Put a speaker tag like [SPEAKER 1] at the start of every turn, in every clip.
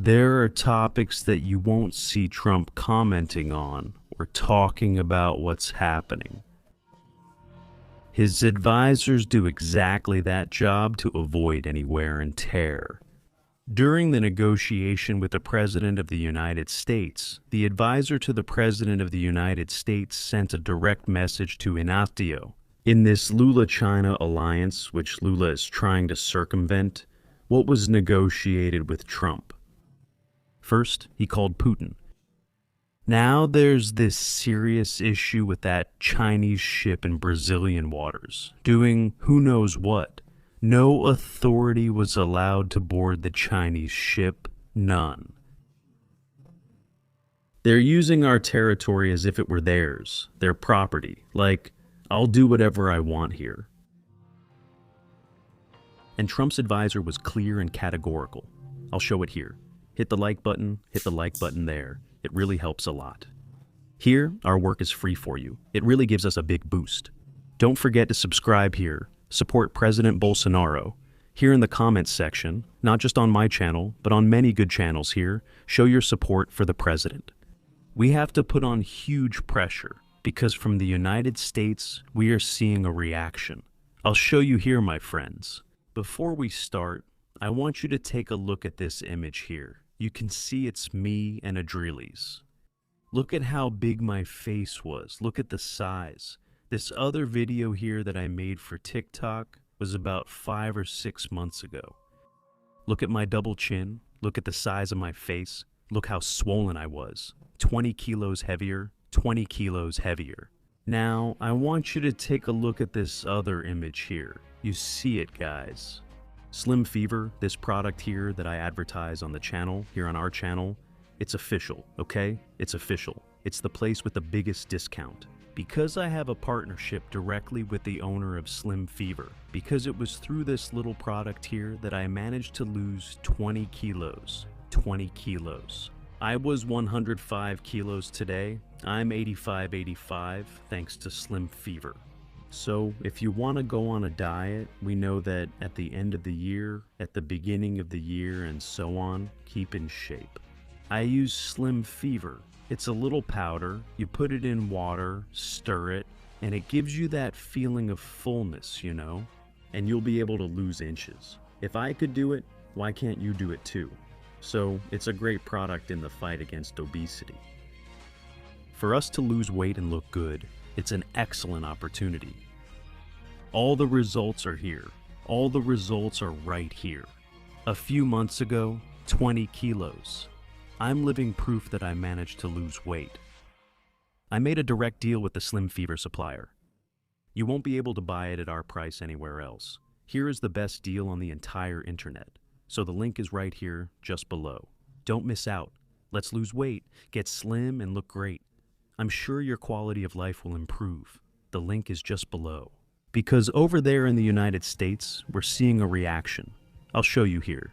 [SPEAKER 1] There are topics that you won't see Trump commenting on or talking about what's happening. His advisors do exactly that job to avoid any wear and tear. During the negotiation with the President of the United States, the advisor to the President of the United States sent a direct message to Ignacio. In this Lula-China alliance, which Lula is trying to circumvent, what was negotiated with Trump? First, he called Putin. Now there's this serious issue with that Chinese ship in Brazilian waters, doing who knows what. No authority was allowed to board the Chinese ship, none. They're using our territory as if it were theirs, their property, like, I'll do whatever I want here. And Trump's advisor was clear and categorical. I'll show it here. Hit the like button there. It really helps a lot. Here, our work is free for you. It really gives us a big boost. Don't forget to subscribe here. Support President Bolsonaro. Here in the comments section, not just on my channel, but on many good channels here, show your support for the president. We have to put on huge pressure because from the United States, we are seeing a reaction. I'll show you here, my friends. Before we start, I want you to take a look at this image here. You can see it's me and Adriles. Look at how big my face was. Look at the size. This other video here that I made for TikTok was about 5 or 6 months ago. Look at my double chin. Look at the size of my face. Look how swollen I was. 20 kilos heavier, 20 kilos heavier. Now, I want you to take a look at this other image here. You see it, guys. Slim Fever, this product here that I advertise on the channel, here on our channel, it's official, okay? It's official. It's the place with the biggest discount. Because I have a partnership directly with the owner of Slim Fever, because it was through this little product here that I managed to lose 20 kilos. 20 kilos. I was 105 kilos today. I'm 85 thanks to Slim Fever. So if you want to go on a diet, we know that at the end of the year, at the beginning of the year, and so on, keep in shape. I use Slim Fever. It's a little powder, you put it in water, stir it, and it gives you that feeling of fullness, you know? And you'll be able to lose inches. If I could do it, why can't you do it too? So it's a great product in the fight against obesity. For us to lose weight and look good, it's an excellent opportunity. All the results are here. All the results are right here. A few months ago, 20 kilos. I'm living proof that I managed to lose weight. I made a direct deal with the Slim Fever supplier. You won't be able to buy it at our price anywhere else. Here is the best deal on the entire internet. So the link is right here, just below. Don't miss out. Let's lose weight, get slim, and look great. I'm sure your quality of life will improve. The link is just below. Because over there in the United States, we're seeing a reaction. I'll show you here.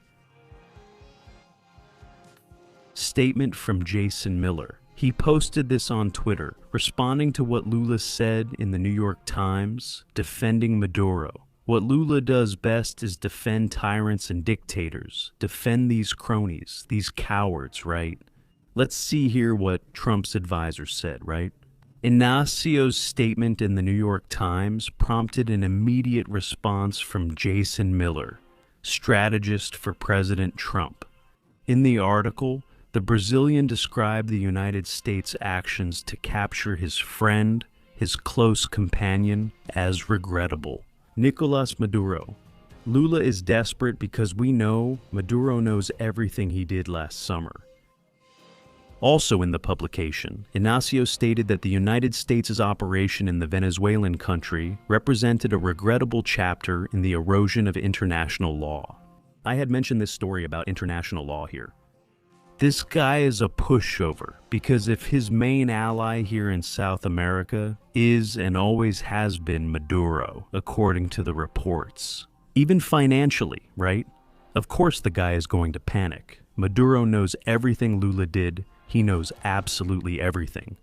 [SPEAKER 1] Statement from Jason Miller. He posted this on Twitter, responding to what Lula said in the New York Times, defending Maduro. What Lula does best is defend tyrants and dictators, defend these cronies, these cowards, right? Let's see here what Trump's advisor said, right? Ignacio's statement in the New York Times prompted an immediate response from Jason Miller, strategist for President Trump. In the article, the Brazilian described the United States' actions to capture his friend, his close companion, as regrettable. Nicolas Maduro. Lula is desperate because we know Maduro knows everything he did last summer. Also in the publication, Ignacio stated that the United States' operation in the Venezuelan country represented a regrettable chapter in the erosion of international law. I had mentioned this story about international law here. This guy is a pushover because if his main ally here in South America is and always has been Maduro, according to the reports, even financially, right? Of course the guy is going to panic. Maduro knows everything Lula did. He knows absolutely everything.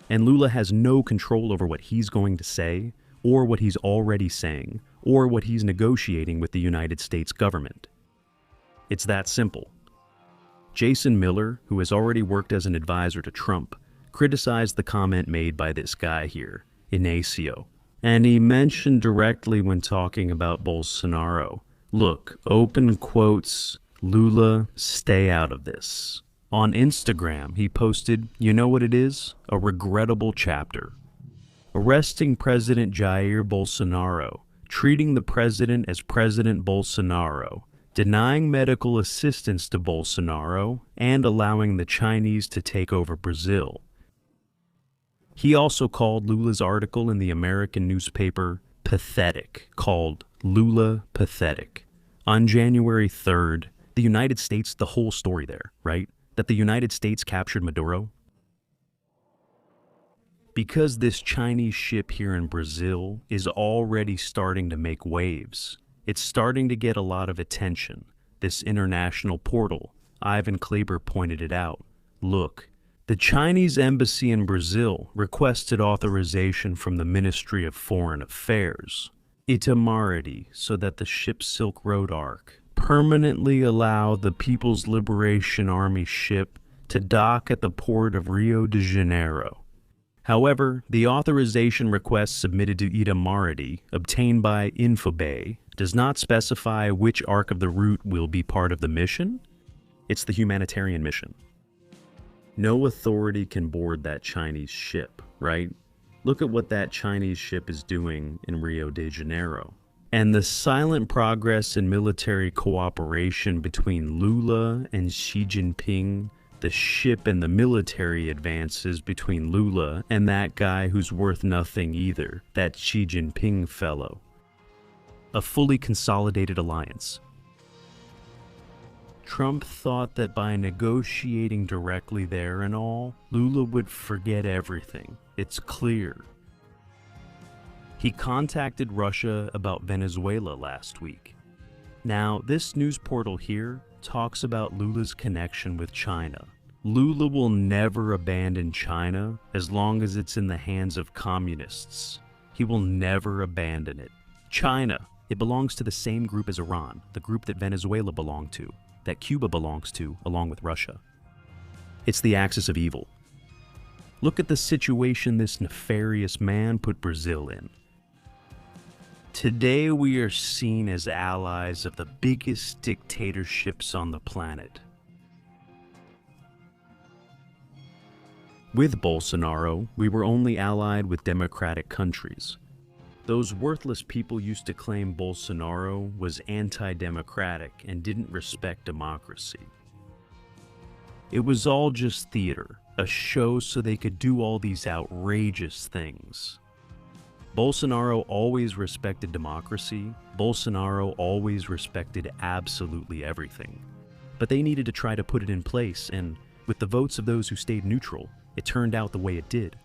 [SPEAKER 1] And Lula has no control over what he's going to say, or what he's already saying, or what he's negotiating with the United States government. It's that simple. Jason Miller, who has already worked as an advisor to Trump, criticized the comment made by this guy here, Inacio. And he mentioned directly when talking about Bolsonaro, look, open quotes, Lula, stay out of this. On Instagram, he posted, you know what it is? A regrettable chapter. Arresting President Jair Bolsonaro, treating the president as President Bolsonaro, denying medical assistance to Bolsonaro, and allowing the Chinese to take over Brazil. He also called Lula's article in the American newspaper pathetic, called Lula Pathetic. On January 3rd, the United States, the whole story there, right? That the United States captured Maduro. Because this Chinese ship here in Brazil is already starting to make waves, it's starting to get a lot of attention. This international portal, Ivan Kleber pointed it out. Look, the Chinese embassy in Brazil requested authorization from the Ministry of Foreign Affairs, Itamaraty, so that the ship's Silk Road arc permanently allow the People's Liberation Army ship to dock at the port of Rio de Janeiro. However, the authorization request submitted to Itamaraty, obtained by Infobay, does not specify which arc of the route will be part of the mission. It's the humanitarian mission. No authority can board that Chinese ship, right? Look at what that Chinese ship is doing in Rio de Janeiro. And the silent progress in military cooperation between Lula and Xi Jinping, the ship and the military advances between Lula and that guy who's worth nothing either, that Xi Jinping fellow. A fully consolidated alliance. Trump thought that by negotiating directly there and all, Lula would forget everything. It's clear. He contacted Russia about Venezuela last week. Now, this news portal here talks about Lula's connection with China. Lula will never abandon China as long as it's in the hands of communists. He will never abandon it. China, it belongs to the same group as Iran, the group that Venezuela belonged to, that Cuba belongs to, along with Russia. It's the axis of evil. Look at the situation this nefarious man put Brazil in. Today we are seen as allies of the biggest dictatorships on the planet. With Bolsonaro, we were only allied with democratic countries. Those worthless people used to claim Bolsonaro was anti-democratic and didn't respect democracy. It was all just theater, a show so they could do all these outrageous things. Bolsonaro always respected democracy. Bolsonaro always respected absolutely everything. But they needed to try to put it in place, and with the votes of those who stayed neutral, it turned out the way it did.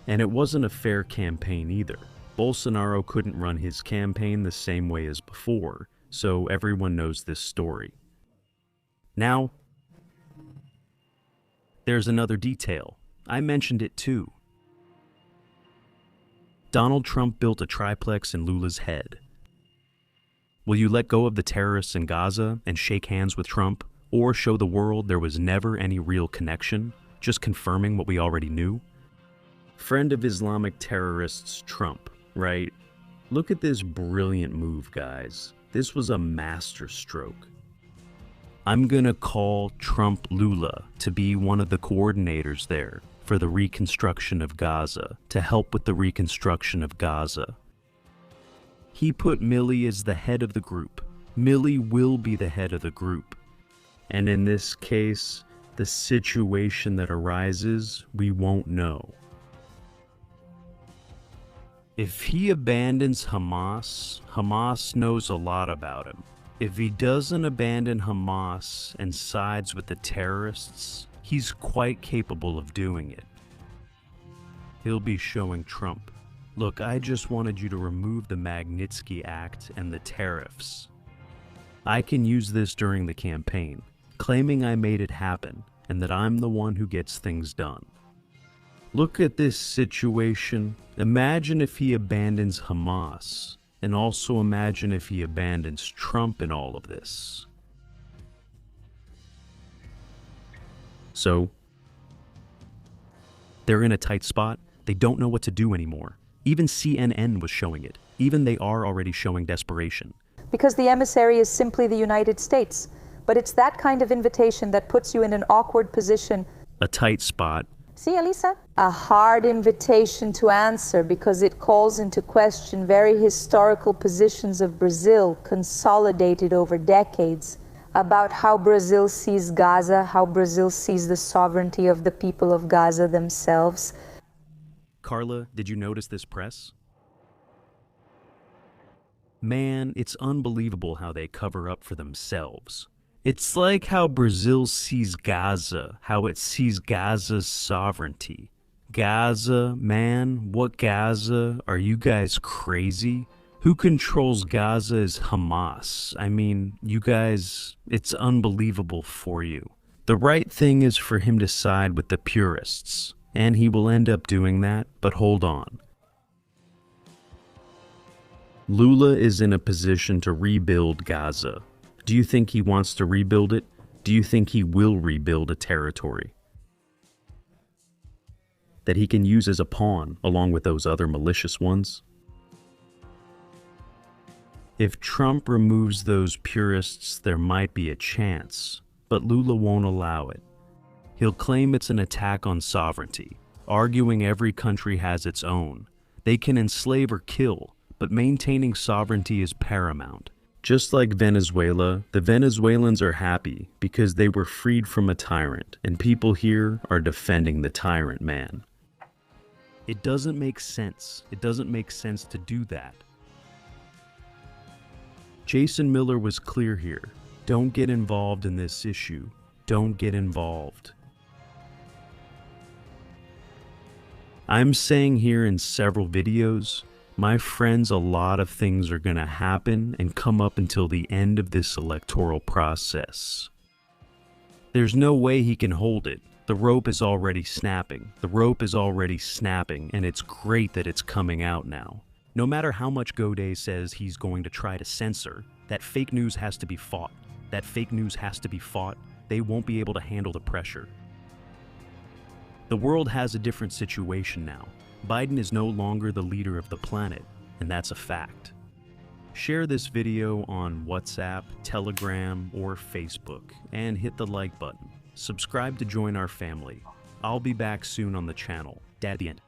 [SPEAKER 1] And it wasn't a fair campaign either. Bolsonaro couldn't run his campaign the same way as before, so everyone knows this story. Now, there's another detail. I mentioned it too. Donald Trump built a triplex in Lula's head. Will you let go of the terrorists in Gaza and shake hands with Trump, or show the world there was never any real connection, just confirming what we already knew? Friend of Islamic terrorists Trump, right? Look at this brilliant move, guys. This was a masterstroke. I'm gonna call Trump Lula to be one of the coordinators there for the reconstruction of Gaza, to help with the reconstruction of Gaza. He put Milley as the head of the group. Milley will be the head of the group. And in this case, the situation that arises, we won't know. If he abandons Hamas, Hamas knows a lot about him. If he doesn't abandon Hamas and sides with the terrorists, he's quite capable of doing it. He'll be showing Trump, look, I just wanted you to remove the Magnitsky Act and the tariffs. I can use this during the campaign, claiming I made it happen and that I'm the one who gets things done. Look at this situation. Imagine if he abandons Hamas, and also imagine if he abandons Trump in all of this. So, they're in a tight spot. They don't know what to do anymore. Even CNN was showing it. Even they are already showing desperation.
[SPEAKER 2] Because the emissary is simply the United States. But it's that kind of invitation that puts you in an awkward position.
[SPEAKER 1] A tight spot.
[SPEAKER 2] See, Elisa? A hard invitation to answer because it calls into question very historical positions of Brazil, consolidated over decades, about how Brazil sees Gaza, how Brazil sees the sovereignty of the people of Gaza themselves.
[SPEAKER 1] Carla, did you notice this press? Man, it's unbelievable how they cover up for themselves. It's like how Brazil sees Gaza, how it sees Gaza's sovereignty. Gaza, man, what Gaza? Are you guys crazy? Who controls Gaza is Hamas. I mean, you guys, it's unbelievable for you. The right thing is for him to side with the purists, and he will end up doing that, but hold on. Lula is in a position to rebuild Gaza. Do you think he wants to rebuild it? Do you think he will rebuild a territory that he can use as a pawn along with those other malicious ones? If Trump removes those purists, there might be a chance, but Lula won't allow it. He'll claim it's an attack on sovereignty, arguing every country has its own. They can enslave or kill, but maintaining sovereignty is paramount. Just like Venezuela, the Venezuelans are happy because they were freed from a tyrant, and people here are defending the tyrant man. It doesn't make sense. It doesn't make sense to do that. Jason Miller was clear here. Don't get involved in this issue. Don't get involved. I'm saying here in several videos, my friends, a lot of things are going to happen and come up until the end of this electoral process. There's no way he can hold it. The rope is already snapping. The rope is already snapping, and it's great that it's coming out now. No matter how much Godet says he's going to try to censor, that fake news has to be fought. That fake news has to be fought. They won't be able to handle the pressure. The world has a different situation now. Biden is no longer the leader of the planet, and that's a fact. Share this video on WhatsApp, Telegram, or Facebook, and hit the like button. Subscribe to join our family. I'll be back soon on the channel. Dad, the end.